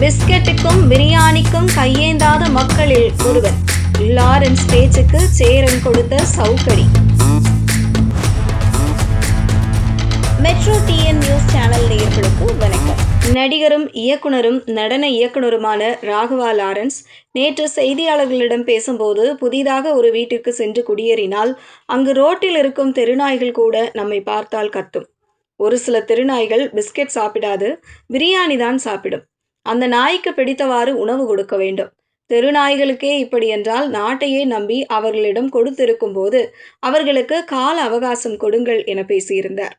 பிஸ்கெட்டுக்கும் பிரியாணிக்கும் கையேந்தாத மக்களில் ஒருவர். லாரன்ஸ் பேச்சுக்கு சேரன் கொடுத்த சவுக்கடி. மெட்ரோ டிஎன் நியூஸ் சேனல் நேயர்களுக்கு வணக்கம். நடிகரும் இயக்குனரும் நடன இயக்குனருமான ராகவா லாரன்ஸ் நேற்று செய்தியாளர்களிடம் பேசும்போது, புதிதாக ஒரு வீட்டிற்கு சென்று குடியேறினால் அங்கு ரோட்டில் இருக்கும் தெருநாய்கள் கூட நம்மை பார்த்தால் கத்தும். ஒரு சில தெருநாய்கள் பிஸ்கெட் சாப்பிடாது, பிரியாணி தான் சாப்பிடும். அந்த நாய்க்கு பிடித்தவாறு உணவு கொடுக்க வேண்டும். தெருநாய்களுக்கே இப்படி என்றால் நாட்டையே நம்பி அவர்களிடம் கொடுத்திருக்கும் போது அவர்களுக்கு கால அவகாசம் கொடுங்கள் என பேசியிருந்தார்.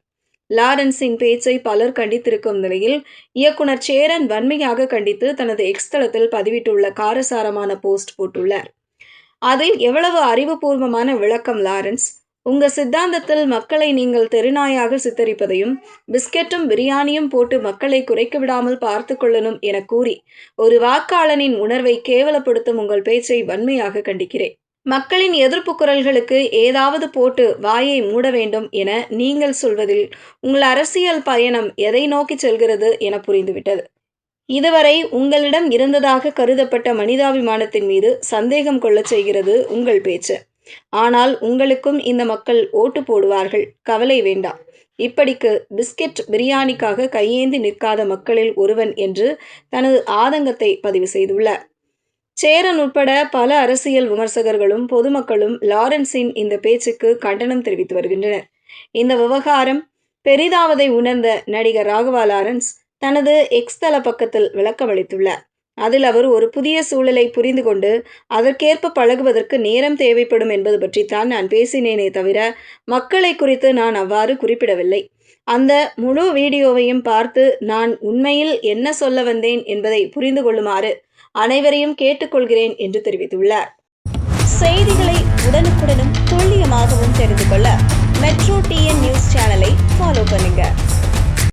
லாரன்ஸின் பேச்சை பலர் கண்டித்திருக்கும் நிலையில் இயக்குனர் சேரன் வன்மையாக கண்டித்து தனது எக்ஸ் தளத்தில் பதிவிட்டுள்ள காரசாரமான போஸ்ட் போட்டுள்ளார். அதில் எவ்வளவு அறிவுபூர்வமான விளக்கம் லாரன்ஸ்! உங்க சித்தாந்தத்தில் மக்களை நீங்கள் தெருநாயாக சித்தரிப்பதையும் பிஸ்கெட்டும் பிரியாணியும் போட்டு மக்களை குறைக்க விடாமல் பார்த்து கொள்ளணும் என கூறி ஒரு வாக்காளனின் உணர்வை கேவலப்படுத்தும் உங்கள் பேச்சை வன்மையாக கண்டிக்கிறேன். மக்களின் எதிர்ப்பு குரல்களுக்கு ஏதாவது போட்டு வாயை மூட வேண்டும் என நீங்கள் சொல்வதில் உங்கள் அரசியல் பயணம் எதை நோக்கி செல்கிறது என புரிந்துவிட்டது. இதுவரை உங்களிடம் இருந்ததாக கருதப்பட்ட மனிதாபிமானத்தின் மீது சந்தேகம் கொள்ளச் செய்கிறது உங்கள் பேச்சு. ஆனால் உங்களுக்கும் இந்த மக்கள் ஓட்டு போடுவார்கள், கவலை வேண்டாம். இப்படிக்கு பிஸ்கெட் பிரியாணிக்காக கையேந்தி நிற்காத மக்களில் ஒருவன் என்று தனது ஆதங்கத்தை பதிவு செய்துள்ளார். சேரன் உட்பட பல அரசியல் விமர்சகர்களும் பொதுமக்களும் லாரன்ஸின் இந்த பேச்சுக்கு கண்டனம் தெரிவித்து வருகின்றனர். இந்த விவகாரம் பெரிதாவதை உணர்ந்த நடிகர் ராகவா லாரன்ஸ் தனது எக்ஸ் தள பக்கத்தில் விளக்கமளித்துள்ளார். அதில் அவர் ஒரு புதிய சூழலை புரிந்து கொண்டு அதற்கேற்ப பழகுவதற்கு நேரம் தேவைப்படும் என்பது பற்றித்தான் நான் பேசினேனே தவிர மக்களை குறித்து நான் அவ்வாறு குறிப்பிடவில்லை. அந்த முழு வீடியோவையும் பார்த்து நான் உண்மையில் என்ன சொல்ல வந்தேன் என்பதை புரிந்து கொள்ளுமாறு அனைவரையும் கேட்டுக்கொள்கிறேன் என்று தெரிவித்துள்ளார். செய்திகளை உடனுக்குடனும் துல்லியமாகவும் தெரிந்து கொள்ள